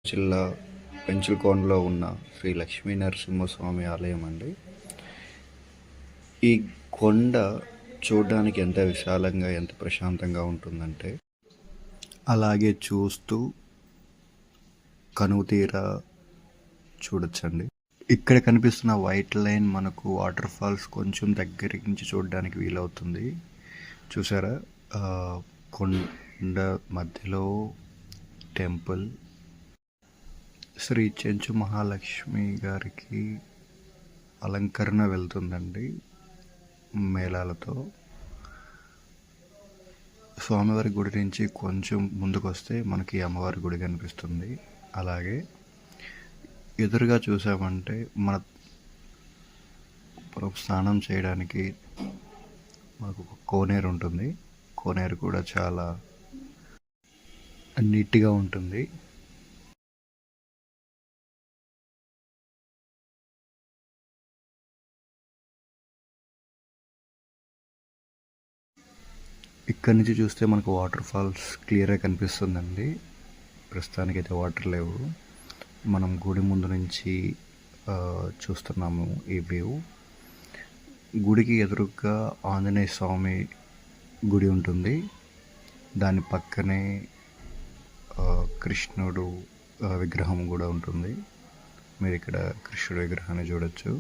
జిల్లా పెంచులకోనలో ఉన్న శ్రీ లక్ష్మీ నరసింహస్వామి ఆలయం అండి. ఈ కొండ చూడడానికి ఎంత విశాలంగా ఎంత ప్రశాంతంగా ఉంటుందంటే అలాగే చూస్తూ కనుతీరా చూడొచ్చండి. ఇక్కడ కనిపిస్తున్న వైట్ లైన్ మనకు వాటర్ ఫాల్స్ కొంచెం దగ్గర నుంచి చూడడానికి వీలవుతుంది. చూసారా, కొండ మధ్యలో టెంపుల్. శ్రీ చెంచు మహాలక్ష్మి గారికి అలంకరణ వెళ్తుందండి మేళాలతో. స్వామివారి గుడి నుంచి కొంచెం ముందుకు వస్తే మనకి అమ్మవారి గుడి కనిపిస్తుంది. అలాగే ఎదురుగా చూసామంటే మనం స్నానం చేయడానికి మనకు ఒక కోనేరు ఉంటుంది. కోనేరు కూడా చాలా నీట్గా ఉంటుంది. ఇక్కడి నుంచి చూస్తే మనకు వాటర్ ఫాల్స్ క్లియర్గా కనిపిస్తుందండి. ప్రస్తుతానికైతే వాటర్ లేవు. మనం గుడి ముందు నుంచి చూస్తున్నాము ఈ వ్యూ. గుడికి ఎదురుగా ఆంజనేయ స్వామి గుడి ఉంటుంది. దాని పక్కనే కృష్ణుడు విగ్రహం కూడా ఉంటుంది. మీరు ఇక్కడ కృష్ణుడి విగ్రహాన్ని చూడొచ్చు.